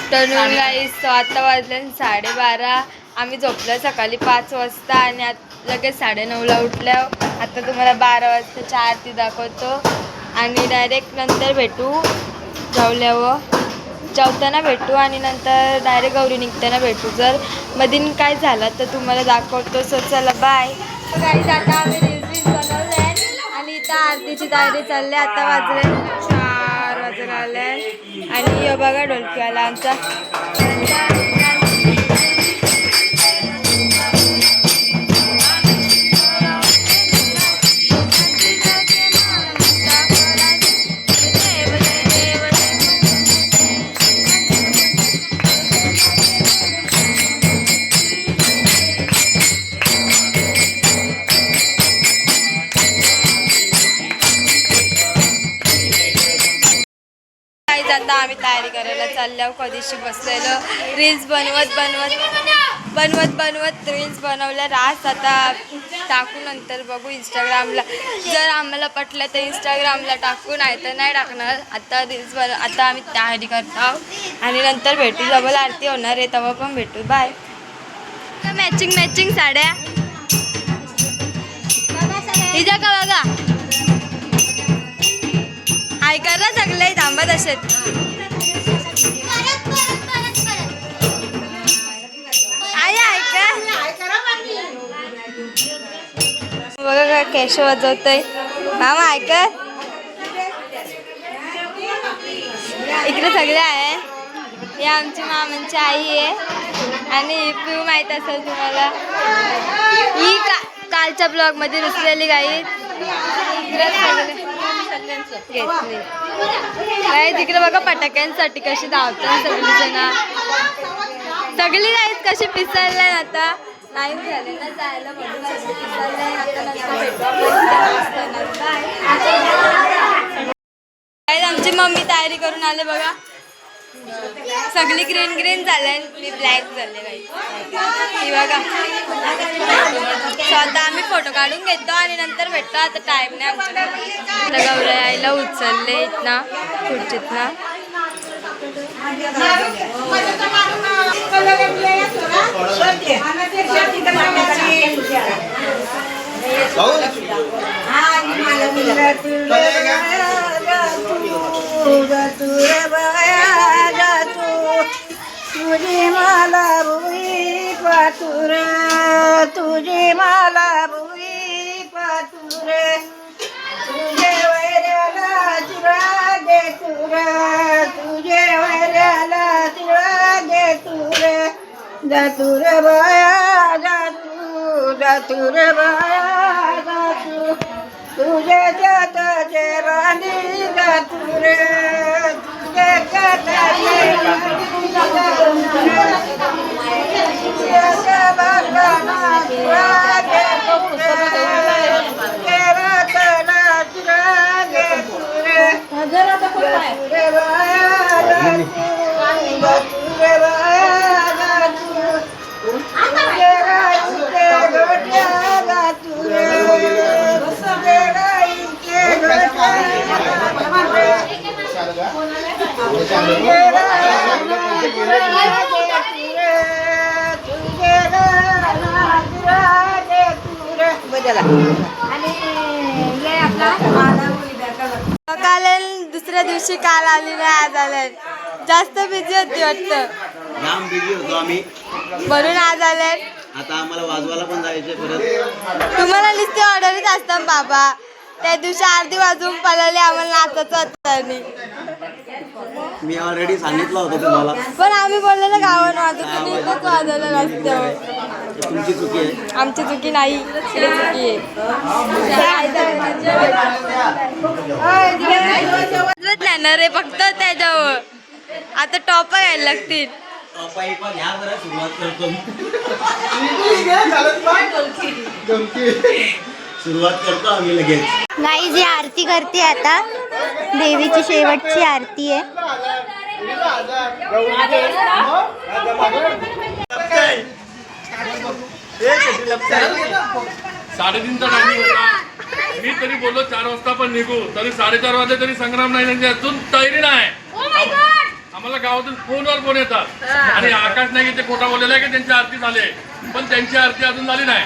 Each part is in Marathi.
आफ्टरनून गाईस. आता वाजले 12:30. आम्ही झोपलो सकाळी 5 वाजता आणि लगेच 9:30ला उठल्या. आता तुम्हाला 12 वाजताची आरती दाखवतो आणि डायरेक्ट नंतर भेटू. जेवताना भेटू आणि नंतर डायरेक्ट गौरी निघताना भेटू. जर मधीन काय झालं तर तुम्हाला दाखवतो. सो चला बाय. गाईस आता आम्ही रील्स बनवले आणि इथं आरतीची तयारी चालली. आता वाजले 4 वाजून आले आणि बघा ढोलकी आला आमचा. आता आम्ही तयारी करायला चाललो. कधीशी बसलेलो रील्स बनवत रील्स बनवल्या. रास आता टाकू नंतर बघू इंस्टाग्रामला. जर आम्हाला पटलं तर इंस्टाग्रामला टाकू, नाही तर नाही टाकणार. आता रील्स आता आम्ही तयारी करतो आणि नंतर भेटू. जवळ आरती होणार आहे तेव्हा पण भेटू. बाय. मॅचिंग साड्या हिजा का बघा. ऐका ना सगळे थांबत असेल. बघा का केश वाजवतोय. मामा ऐका इकडे सगळे आहे. ही आमची मामांची आई आहे आणि पिऊ माहीत असेल तुम्हाला. ही कालच्या ब्लॉग मध्ये रुसलेली गाई. तिकडे बघा पटाक्यांसाठी कशी धावतात सगळी जण. सगळी गाईत कशी पिसाळल्या. आता टाइम झाले ना जायला म्हणून आमची मम्मी तयारी करून आले बघा. सगळी ग्रीन झाले. मी ब्लॅक झाले नाही बघा. स्वतः आम्ही फोटो काढून घेतो आणि नंतर भेटतो. आता टाइम नाही आमच्याकडे. गौऱ्या आईला उचलले इथना खुर्चीतना. तुझी मला भुई पातुर, तुझी मला भुई पातुर, तुझे वैऱ्याला चिरा दे तुर, तुझे वैऱ्याला चिरा दे तुर, जातुर बाया जातुर बाया जातू, तुझे जाताचे राणी जातुर, तुझे जाताचे काल दुसऱ्या दिवशी काल आली नाही. आज आले. जास्त बिझी होती वाटतं. जाम बिझी होतो आम्ही म्हणून आज आले. आता आम्हाला वाजवायला पण जायचे परत. तुम्हाला नुसती ऑर्डरच असतात बाबा. त्या दिवशी आरती वाजवून पळाली. आम्हाला नाचायचं होतं नाही. मी ऑलरेडी सांगितलं होतं तुम्हाला. पण आम्ही बोललो ना गावानं वाजवतो. तुम्ही इथंच वाजवलं रस्त्यावर. तुमची चुकी आहे. आमची चुकी नाही. चुकी आहे रे फक्त त्याच्यावर. आता टॉप घ्यायला लागतील. सुरुवात करतो आम्ही लगेच. नाही जी आरती करते आता. देवीची शेवटची आरती आहे. साडेतीनचा टायमिंग होता. मी तरी बोललो 4 वाजता पण निघू, तरी 4:30 वाजले तरी संग्राम नाही म्हणजे अजून तयारी नाही. आम्हाला गावातून फोनवर फोन येतात आणि आकाश नाही ते खोटा बोललेला आहे की त्यांची आरती झाली, पण त्यांची आरती अजून झाली नाही.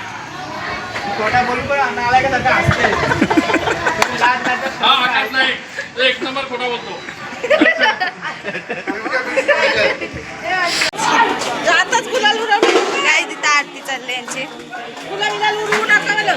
खोटा बोलून पण आलाय का सगळं असते. हा आकाश नाही, तो एक नंबर खोटा बोलतो. आताच गुलाल उडवलं काय तिथं आरती चालली यांची. गुलाल उडवू नका मला.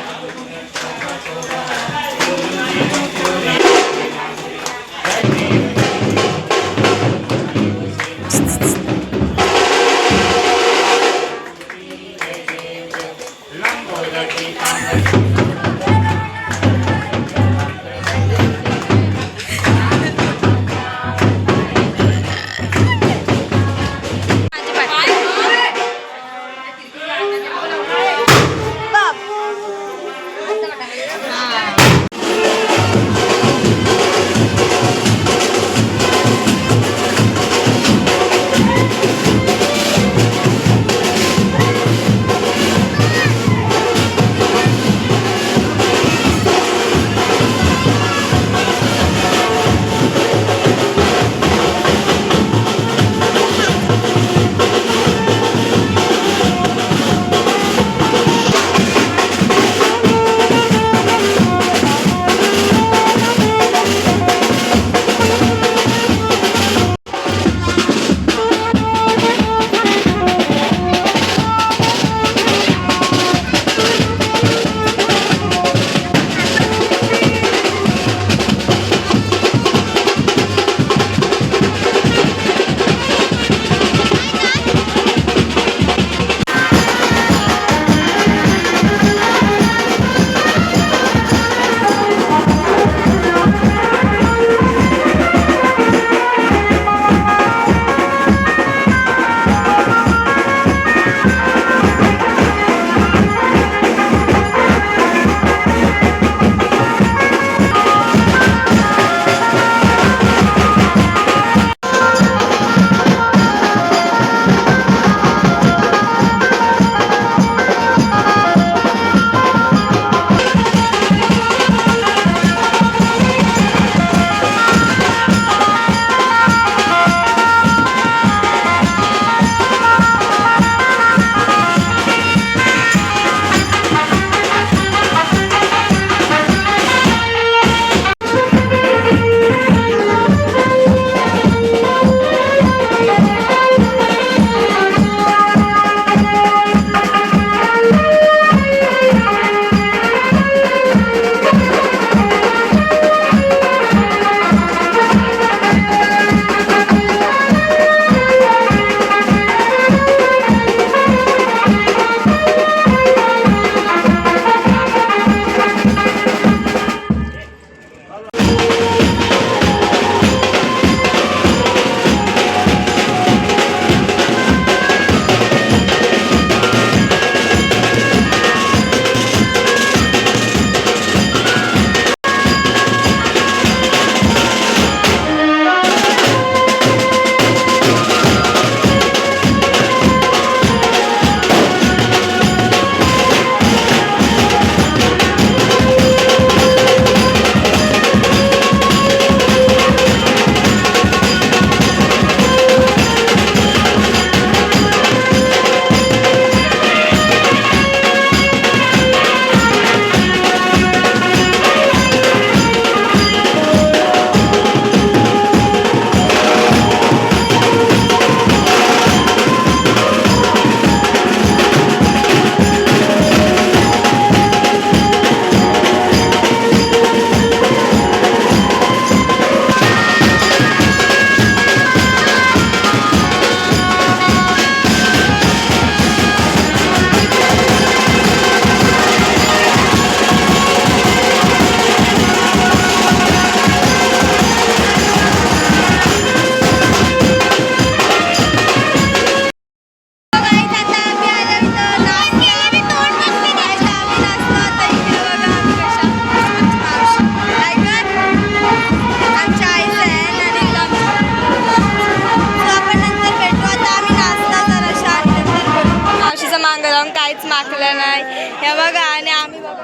काहीच मागलं नाही हे बघा. आणि आम्ही बघा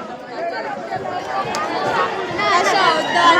कशा होतं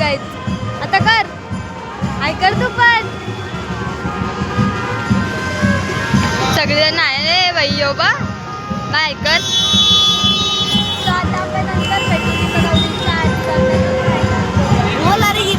गाईज आता कर ऐकर तू पण सगळेजण आहे रे बाई यो बा काय ऐकर आता आपण नंतर बोल अरे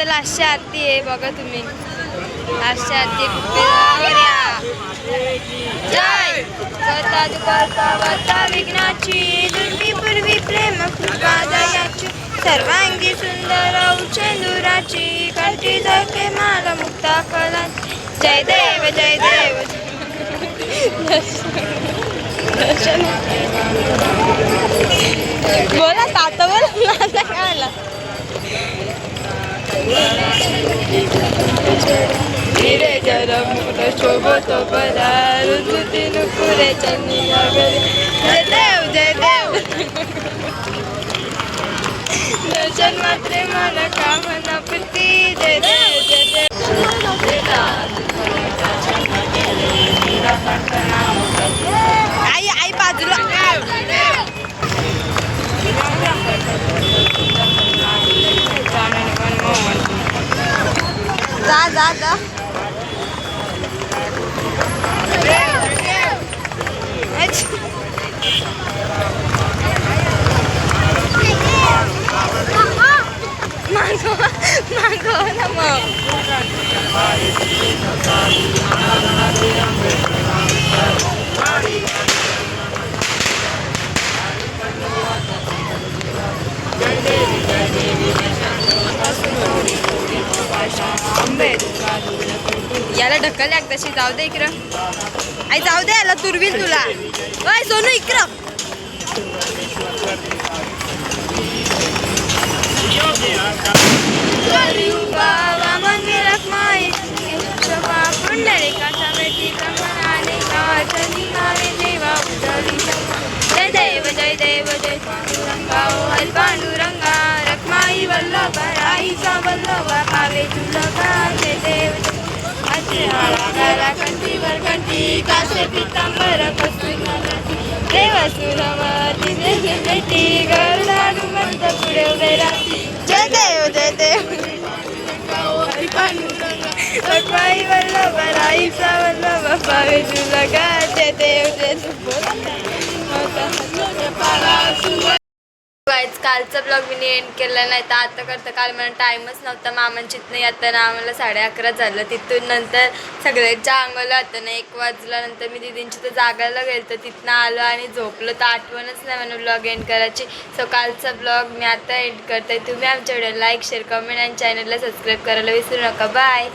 लास्टची आरती आहे बघा तुम्ही लास्टची आरती जय करता करता वार्ता विघ्नाची दुर्वी पूर्वी प्रेम कृपा दयाची सर्वांगी सुंदर उचेंदुराची कंठी जळके माला मुक्ता कला जय देव जय देव बोला ताता बोला काय हिरे जरा मुकुट शोभतो बरा ऋतुती नुपुरे चंदिया गरे जय देव जय देव दर्शन मात्रे मला कामना पुती जय देव जय देव आई आई बाजूला जा जा जा मागो ना मग याला ढकल एकदाशी जाऊ दे इकडं आई जाऊ दे याला तुरवील तुला ओय सोनू इकडं जय देव जय देव जय पांडुरंगा हरी पांडुरंगा रखमाई वल्लभ राईचा वल्लभ पावे तुला जय देव कंठीवर कंठी कासे पितांबर देव सुरवती देती गरुडानुमंत पुढे उभे राहती जय देव जय देव हरी पांडुरंगा रखमाई वल्लभ राईचा वल्लभ पावे तुला जय देव जय कालचा ब्लॉग मी एंड केला नाही तर आता करतं काल मला टाईमच नव्हता मामांची नाही येताना आम्हाला 11:30 झालं तिथून नंतर सगळ्यांच्या अंगाला आता ना 1 वाजल्यानंतर मी दिदींची तर जागायला गेलो तर तिथनं आलो आणि झोपलो तर आठवणच नाही मला ब्लॉग एंड करायची सो कालचा ब्लॉग मी आता एंड करते तुम्ही आमच्या व्हिडिओ लाईक शेअर कमेंट आणि चॅनलला सबस्क्राईब करायला विसरू नका बाय.